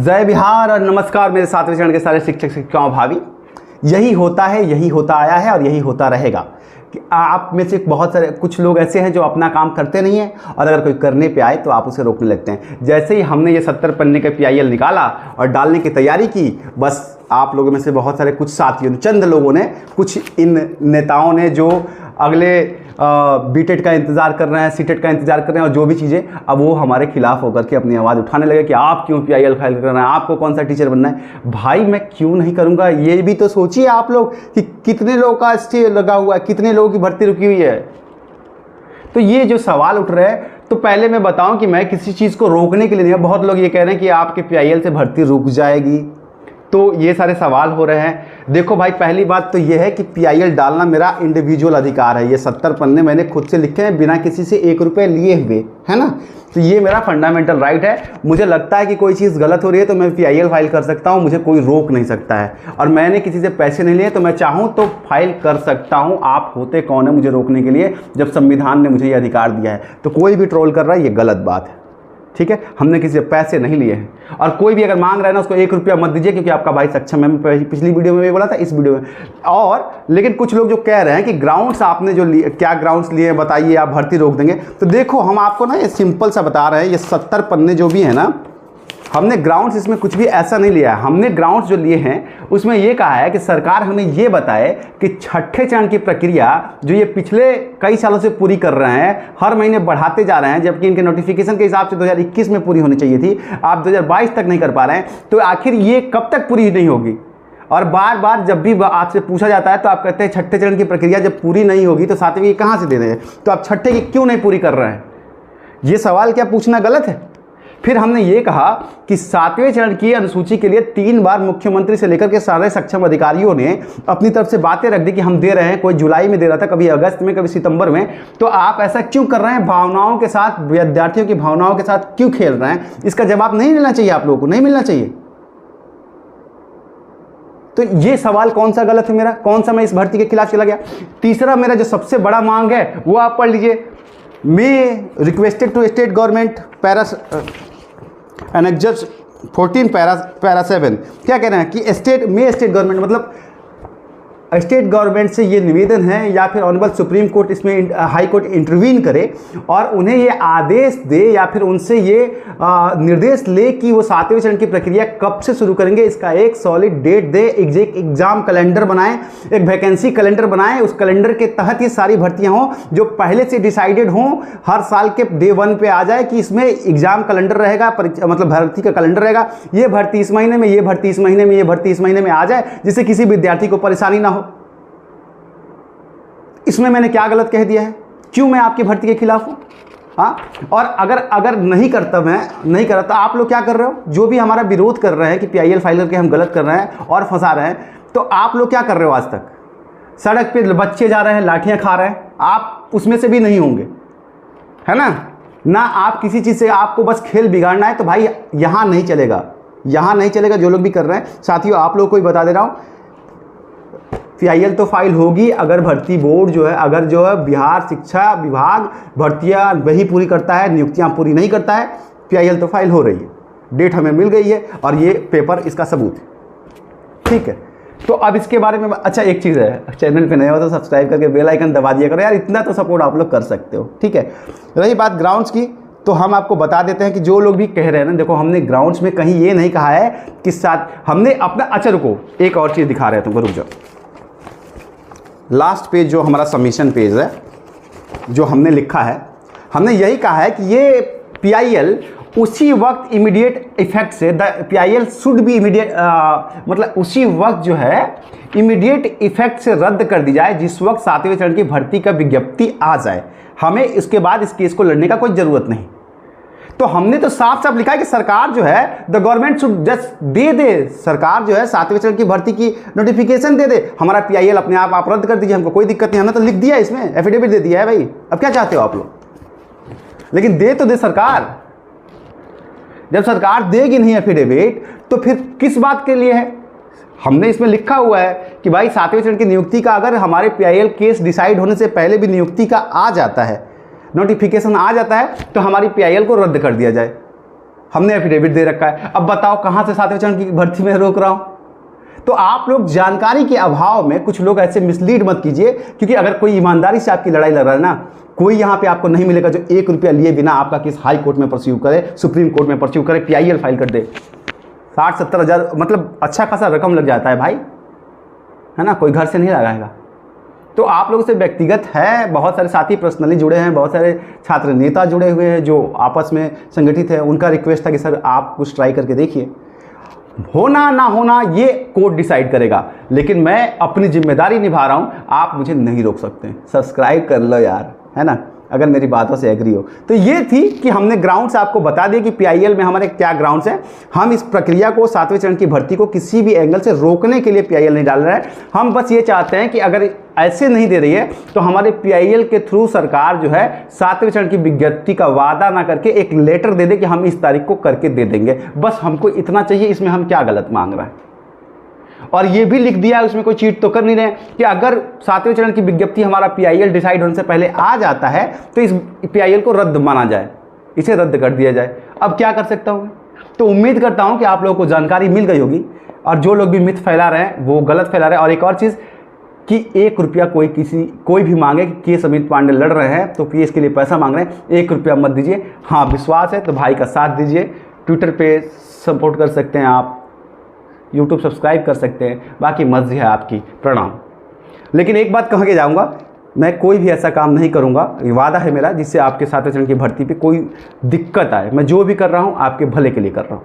जय बिहार और नमस्कार मेरे सातवें चरण के सारे शिक्षक शिक्षिकाओं भावी। यही होता है, यही होता आया है और यही होता रहेगा कि आप में से बहुत सारे कुछ लोग ऐसे हैं जो अपना काम करते नहीं हैं और अगर कोई करने पे आए तो आप उसे रोकने लगते हैं। जैसे ही हमने ये 70 पन्ने का PIL निकाला और डालने की तैयारी की, बस आप लोगों में से बहुत सारे कुछ साथियों, चंद लोगों ने, कुछ इन नेताओं ने जो अगले BTET का इंतज़ार कर रहे हैं, CTET का इंतज़ार कर रहे हैं और जो भी चीज़ें, अब वो हमारे खिलाफ होकर के अपनी आवाज़ उठाने लगे कि आप क्यों PIL फाइल कर रहे हैं, आपको कौन सा टीचर बनना है। भाई मैं क्यों नहीं करूँगा, ये भी तो सोचिए आप लोग कि कितने लोगों का स्टे लगा हुआ है, कितने लोगों की भर्ती रुकी हुई है। तो ये जो सवाल उठ रहे हैं, तो पहले मैं बताऊं कि मैं किसी चीज़ को रोकने के लिए नहीं, बहुत लोग ये कह रहे हैं कि आपके PIL से भर्ती रुक जाएगी, तो ये सारे सवाल हो रहे हैं। देखो भाई, पहली बात तो ये है कि PIL डालना मेरा इंडिविजुअल अधिकार है। ये 70 पन्ने मैंने खुद से लिखे हैं बिना किसी से 1 रुपये लिए हुए, है ना। तो ये मेरा फंडामेंटल राइट है। मुझे लगता है कि कोई चीज़ गलत हो रही है तो मैं PIL फाइल कर सकता हूँ, मुझे कोई रोक नहीं सकता है। और मैंने किसी से पैसे नहीं लिए तो मैं चाहूँ तो फाइल कर सकता हूँ। आप होते कौन है मुझे रोकने के लिए, जब संविधान ने मुझे ये अधिकार दिया है। तो कोई भी ट्रोल कर रहा है, ये गलत बात है, ठीक है। हमने किसी से पैसे नहीं लिए हैं और कोई भी अगर मांग रहा है ना, उसको 1 रुपया मत दीजिए, क्योंकि आपका भाई सक्षम है। मैं पिछली वीडियो में भी बोला था, इस वीडियो में और। लेकिन कुछ लोग जो कह रहे हैं कि ग्राउंड्स आपने जो लिए, क्या ग्राउंड्स लिए बताइए, आप भर्ती रोक देंगे। तो देखो, हम आपको ना ये सिंपल सा बता रहे हैं, ये 70 पन्ने जो भी है ना, हमने ग्राउंड्स इसमें कुछ भी ऐसा नहीं लिया है। हमने ग्राउंड्स जो लिए हैं उसमें ये कहा है कि सरकार हमें ये बताए कि छठे चरण की प्रक्रिया जो ये पिछले कई सालों से पूरी कर रहे हैं, हर महीने बढ़ाते जा रहे हैं, जबकि इनके नोटिफिकेशन के हिसाब से 2021 में पूरी होनी चाहिए थी, आप 2022 तक नहीं कर पा रहे हैं। तो आखिर ये कब तक पूरी नहीं होगी। और बार बार जब भी आपसे पूछा जाता है तो आप कहते हैं छठे चरण की प्रक्रिया जब पूरी नहीं होगी तो सातवीं की कहाँ से दे दें, तो आप छठे की क्यों नहीं पूरी कर रहे हैं। ये सवाल क्या पूछना गलत है। फिर हमने ये कहा कि 7वें चरण की अनुसूची के लिए 3 बार मुख्यमंत्री से लेकर के सारे सक्षम अधिकारियों ने अपनी तरफ से बातें रख दी कि हम दे रहे हैं। कोई जुलाई में दे रहा था, कभी अगस्त में, कभी सितंबर में। तो आप ऐसा क्यों कर रहे हैं, भावनाओं के साथ, विद्यार्थियों की भावनाओं के साथ क्यों खेल रहे हैं। इसका जवाब नहीं लेना चाहिए, आप लोगों को नहीं मिलना चाहिए। तो ये सवाल कौन सा गलत है मेरा, कौन सा मैं इस भर्ती के खिलाफ चला गया। तीसरा मेरा जो सबसे बड़ा मांग है वो आप पढ़ लीजिए। मैं requested to state government annexure 14 para 7 क्या कह रहे हैं कि स्टेट गवर्नमेंट, मतलब स्टेट गवर्नमेंट से ये निवेदन है या फिर ऑनरेबल सुप्रीम कोर्ट इसमें हाई कोर्ट इंटरवीन करे और उन्हें ये आदेश दे या फिर उनसे ये निर्देश ले कि वो 7वें चरण की प्रक्रिया कब से शुरू करेंगे, इसका एक सॉलिड डेट दे, एग्जाम कैलेंडर बनाएं, एक वैकेंसी कैलेंडर बनाएं, उस कैलेंडर के तहत ये सारी भर्तियां हों जो पहले से डिसाइडेड हों, हर साल के डे 1 पे आ जाए कि इसमें एग्जाम कैलेंडर रहेगा, मतलब भर्ती का कैलेंडर रहेगा, ये भर्ती इस महीने में, ये भर्ती इस महीने में, ये भर्ती इस महीने में आ जाए, जिससे किसी विद्यार्थी को परेशानी ना हो। इसमें मैंने क्या गलत कह दिया है, क्यों मैं आपकी भर्ती के खिलाफ हूं। हाँ, और अगर नहीं करता, मैं नहीं कर रहा, तो आप लोग क्या कर रहे हो, जो भी हमारा विरोध कर रहे हैं कि PIL फाइल करके हम गलत कर रहे हैं और फंसा रहे हैं, तो आप लोग क्या कर रहे हो। आज तक सड़क पे बच्चे जा रहे हैं, लाठियां खा रहे हैं, आप उसमें से भी नहीं होंगे, है ना। आप किसी चीज़ से, आपको बस खेल बिगाड़ना है, तो भाई यहाँ नहीं चलेगा, यहाँ नहीं चलेगा। जो लोग भी कर रहे हैं साथियों, आप लोग को ही बता दे रहा हूँ, PIL तो फाइल होगी अगर भर्ती बोर्ड जो है, अगर जो है बिहार शिक्षा विभाग भर्तियां वही पूरी करता है, नियुक्तियां पूरी नहीं करता है। PIL तो फाइल हो रही है, डेट हमें मिल गई है और ये पेपर इसका सबूत है, ठीक है। तो अब इसके बारे में अच्छा एक चीज़ है, चैनल पे नए हो तो सब्सक्राइब करके बेल आइकन दबा दिया करो यार, इतना तो सपोर्ट आप लोग कर सकते हो, ठीक है। रही बात ग्राउंड्स की, तो हम आपको बता देते हैं कि जो लोग भी कह रहे हैं ना, देखो हमने ग्राउंड्स में कहीं ये नहीं कहा है कि साथ हमने अपना, अच्छा रुको एक और चीज़ दिखा रहे हैं तुमको, रुक जाओ। लास्ट पेज जो हमारा सबमिशन पेज है, जो हमने लिखा है, हमने यही कहा है कि ये PIL उसी वक्त इमीडिएट इफेक्ट से, the PIL should be immediate, मतलब उसी वक्त जो है इमीडिएट इफेक्ट से रद्द कर दी जाए जिस वक्त 7वें चरण की भर्ती का विज्ञप्ति आ जाए। हमें इसके बाद इस केस को लड़ने का कोई ज़रूरत नहीं। तो हमने तो साफ साफ लिखा है कि सरकार जो है, the government should just they, सरकार जो है 7वें चरण की भर्ती की नोटिफिकेशन दे दे, हमारा PIL अपने आप रद्द कर दीजिए, हमको कोई दिक्कत नहीं। हमने तो लिख दिया, इसमें एफिडेविट दे दिया है भाई, अब क्या चाहते हो आप लोग। लेकिन दे तो दे सरकार। जब सरकार देगी नहीं एफिडेविट तो फिर किस बात के लिए है। हमने इसमें लिखा हुआ है कि भाई 7वें चरण की नियुक्ति का अगर हमारे PIL केस डिसाइड होने से पहले भी नियुक्ति का आ जाता है, नोटिफिकेशन आ जाता है, तो हमारी PIL को रद्द कर दिया जाए। हमने एफिडेविट दे रखा है। अब बताओ कहाँ से 7वें चरण की भर्ती में रोक रहा हूँ? तो आप लोग जानकारी के अभाव में कुछ लोग ऐसे मिसलीड मत कीजिए, क्योंकि अगर कोई ईमानदारी से आपकी लड़ाई लड़ रहा है ना, कोई यहाँ पे आपको नहीं मिलेगा जो 1 रुपया लिए बिना आपका केस हाई कोर्ट में परस्यू करे, सुप्रीम कोर्ट में परस्यू करे, PIL फाइल कर दे। 60-70 हज़ार मतलब अच्छा खासा रकम लग जाता है भाई, है ना, कोई घर से नहीं लगाएगा। तो आप लोगों से व्यक्तिगत है, बहुत सारे साथी पर्सनली जुड़े हैं, बहुत सारे छात्र नेता जुड़े हुए हैं जो आपस में संगठित है, उनका रिक्वेस्ट था कि सर आप कुछ ट्राई करके देखिए। होना ना होना ये कोर्ट डिसाइड करेगा, लेकिन मैं अपनी जिम्मेदारी निभा रहा हूँ, आप मुझे नहीं रोक सकते। सब्सक्राइब कर लो यार, है ना, अगर मेरी बातों से एग्री हो। तो ये थी कि हमने ग्राउंड्स आपको बता दिए कि PIL में हमारे क्या ग्राउंड्स हैं। हम इस प्रक्रिया को 7वें चरण की भर्ती को किसी भी एंगल से रोकने के लिए PIL नहीं डाल रहे हैं। हम बस ये चाहते हैं कि अगर ऐसे नहीं दे रही है तो हमारे PIL के थ्रू सरकार जो है 7वें चरण की विज्ञप्ति का वादा ना करके एक लेटर दे दे कि हम इस तारीख को करके दे देंगे। बस हमको इतना चाहिए, इसमें हम क्या गलत मांग रहे हैं। और ये भी लिख दिया है, उसमें कोई चीट तो कर नहीं रहे कि अगर 7वें चरण की विज्ञप्ति हमारा PIL डिसाइड होने से पहले आ जाता है तो इस PIL को रद्द माना जाए, इसे रद्द कर दिया जाए। अब क्या कर सकता हूँ? तो उम्मीद करता हूँ कि आप लोगों को जानकारी मिल गई होगी, और जो लोग भी मिथ फैला रहे हैं वो गलत फैला रहे हैं। और एक और चीज़ कि 1 रुपया कोई भी मांगे कि केस अमित पांडे लड़ रहे हैं तो केस के लिए पैसा मांग रहे हैं, 1 रुपया मत दीजिए। हाँ, विश्वास है तो भाई का साथ दीजिए। ट्विटर पे सपोर्ट कर सकते हैं आप, YouTube सब्सक्राइब कर सकते हैं, बाकी मर्जी है आपकी। प्रणाम। लेकिन एक बात कह के जाऊँगा, मैं कोई भी ऐसा काम नहीं करूँगा, ये वादा है मेरा, जिससे आपके 7वें चरण की भर्ती पे कोई दिक्कत आए। मैं जो भी कर रहा हूँ आपके भले के लिए कर रहा हूँ।